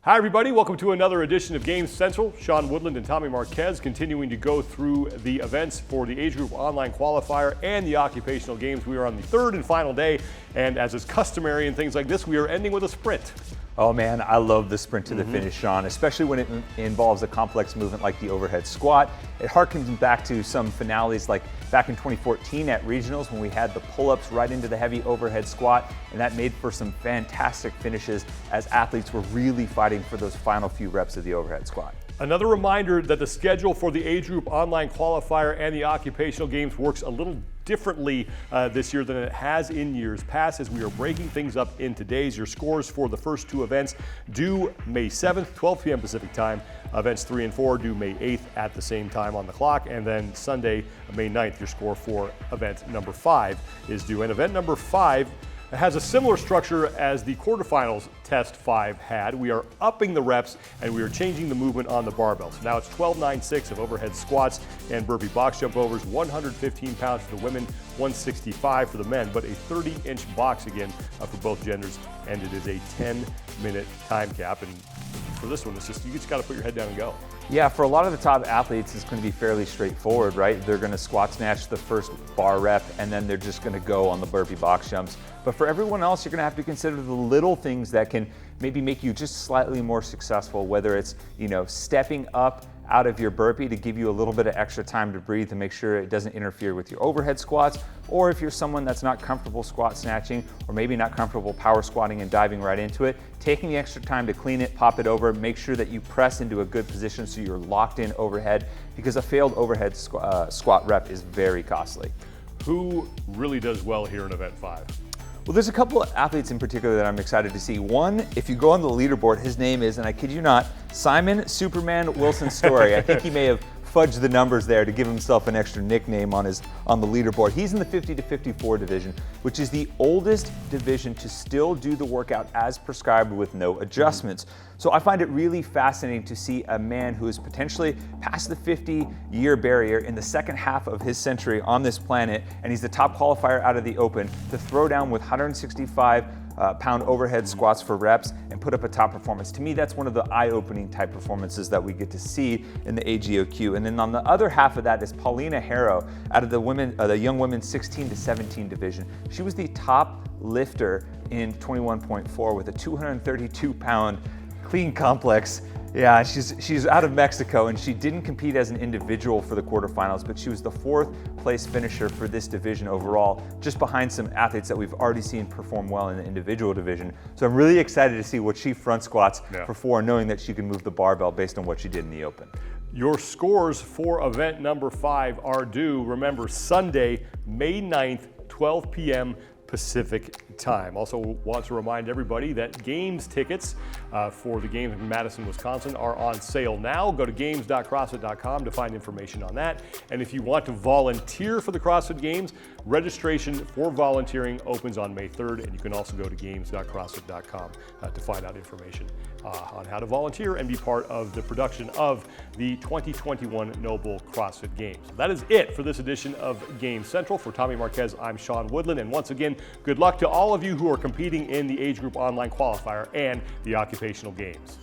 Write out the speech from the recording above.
Hi everybody, welcome to another edition of Games Central. Sean Woodland and Tommy Marquez continuing to go through the events for the Age Group Online Qualifier and the Occupational Games. We are on the third and final day, and as is customary in things like this, we are ending with a sprint. Oh man, I love the sprint to the finish, Sean, especially when it involves a complex movement like the overhead squat. It harkens back to some finales like back in 2014 at regionals when we had the pull-ups right into the heavy overhead squat, and that made for some fantastic finishes as athletes were really fighting for those final few reps of the overhead squat. Another reminder that the schedule for the Age Group Online Qualifier and the Occupational Games works a little differently this year than it has in years past, as we are breaking things up into days. Your scores for the first two events due May 7th, 12 p.m. Pacific time. Events 3 and 4 due May 8th at the same time on the clock. And then Sunday, May 9th, your score for event number 5 is due. And event number 5 has a similar structure as the quarterfinals test 5 had. We are upping the reps and we are changing the movement on the barbell. So now it's 12-9-6 of overhead squats and burpee box jump overs, 115 pounds for the women, 165 for the men, but a 30-inch box again for both genders, and it is a 10-minute time cap. And for this one, it's just, you just gotta put your head down and go. Yeah, for a lot of the top athletes, it's going to be fairly straightforward, right? They're going to squat snatch the first bar rep, and then they're just going to go on the burpee box jumps. But for everyone else, you're going to have to consider the little things that can maybe make you just slightly more successful, whether it's, stepping up out of your burpee to give you a little bit of extra time to breathe to make sure it doesn't interfere with your overhead squats, or if you're someone that's not comfortable squat snatching or maybe not comfortable power squatting and diving right into it, taking the extra time to clean it, pop it over, make sure that you press into a good position so you're locked in overhead, because a failed overhead squat rep is very costly. Who really does well here in event 5? Well, there's a couple of athletes in particular that I'm excited to see. One, if you go on the leaderboard, his name is, and I kid you not, Simon Superman Wilson Story. I think he may have fudged the numbers there to give himself an extra nickname on the leaderboard. He's in the 50 to 54 division, which is the oldest division to still do the workout as prescribed with no adjustments. So I find it really fascinating to see a man who is potentially past the 50-year barrier in the second half of his century on this planet, and he's the top qualifier out of the open, to throw down with 165 pound overhead squats for reps and put up a top performance. To me, that's one of the eye-opening type performances that we get to see in the AGOQ. And then on the other half of that is Paulina Harrow out of the young women's 16 to 17 division. She was the top lifter in 21.4 with a 232 pound clean complex. Yeah, she's out of Mexico, and she didn't compete as an individual for the quarterfinals, but she was the 4th place finisher for this division overall, just behind some athletes that we've already seen perform well in the individual division. So I'm really excited to see what she front squats for 4, knowing that she can move the barbell based on what she did in the open. Your scores for event number 5 are due, remember, Sunday, May 9th, 12 p.m. Pacific time. Also want to remind everybody that games tickets for the games in Madison, Wisconsin are on sale now. Go to games.crossfit.com to find information on that. And if you want to volunteer for the CrossFit Games, registration for volunteering opens on May 3rd, and you can also go to games.crossfit.com to find out information on how to volunteer and be part of the production of the 2021 NOBULL CrossFit Games. That is it for this edition of Games Central. For Tommy Marquez, I'm Sean Woodland, and once again, good luck to all of you who are competing in the Age Group Online Qualifier and the Occupational Games.